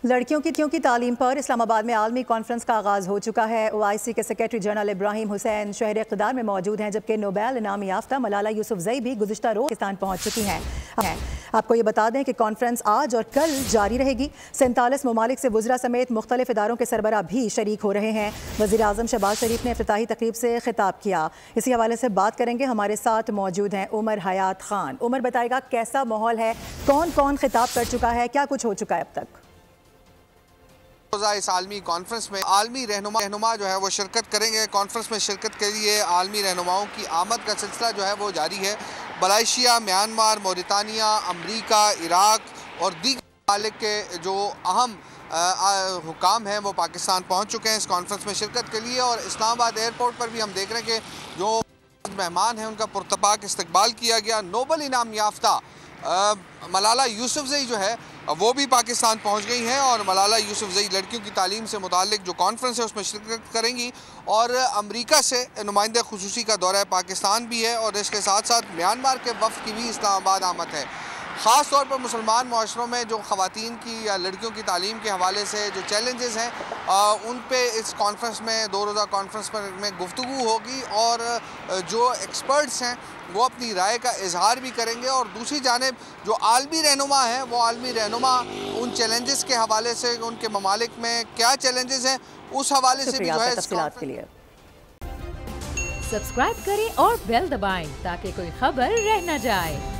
लड़कियों की तालीम पर इस्लामाबाद में आलमी कॉन्फ्रेंस का आगाज़ हो चुका है। OIC के सेक्रेटरी जनरल इब्राहिम हुसैन शहर इक़्तिदार में मौजूद हैं, जबकि नोबेल इनाम याफ्ता मलाला यूसुफजई भी गुज़िश्ता रोज़ पाकिस्तान पहुँच चुकी हैं। आपको ये बता दें कि कॉन्फ्रेंस आज और कल जारी रहेगी। 47 ममालिक से वज़रा समेत मुख्तलिफ इदारों के सरबराह भी शरीक हो रहे हैं। वज़ीर आज़म शहबाज शरीफ ने इफ्तिताही तकरीब से खिताब किया। इसी हवाले से बात करेंगे, हमारे साथ मौजूद हैं उमर हयात खान। उमर, बताएगा कैसा माहौल है, कौन कौन खिताब कर चुका है, क्या कुछ हो चुका है अब तक? इस आलमी कॉन्फ्रेंस में आलमी रहनुमा जो है वो शिरकत करेंगे। कॉन्फ्रेंस में शिरकत के लिए आलमी रहनुमाओं की आमद का सिलसिला जो है वो जारी है। मलेशिया, म्यांमार, मौरितानिया, अमरीका, इराक और दीगर ममालिक के जो अहम हुकाम हैं वो पाकिस्तान पहुँच चुके हैं इस कॉन्फ्रेंस में शिरकत के लिए। और इस्लामाबाद एयरपोर्ट पर भी हम देख रहे हैं कि जो मेहमान हैं उनका पुरतपाक इस्तकबाल किया गया। नोबेल इनाम याफ्ता मलाला यूसुफजई जो है वो भी पाकिस्तान पहुंच गई हैं और मलाला यूसुफजई लड़कियों की तालीम से मुतालिक जो कॉन्फ्रेंस है उसमें शिरकत करेंगी। और अमेरिका से नुमाइंदे खुसूसी का दौरा पाकिस्तान भी है और इसके साथ साथ म्यांमार के वफ़द की भी इस्लामाबाद आमद है। ख़ास तौर पर मुसलमान माशरों में जो ख़वातीन की या लड़कियों की तालीम के हवाले से जो चैलेंजेस हैं उन पे इस कॉन्फ्रेंस में 2 रोज़ा कॉन्फ्रेंस में गुफ्तगू होगी और जो एक्सपर्ट्स हैं वो अपनी राय का इजहार भी करेंगे। और दूसरी जानिब जो आलमी रहनुमा हैं वो आलमी रहनुमा उन चैलेंजेस के हवाले से उनके ममालिक में क्या चैलेंजेस हैं उस हवाले से भी जो है तफसीलात के लिए सब्सक्राइब करें और बेल दबाएं ताकि कोई खबर रह न जाए।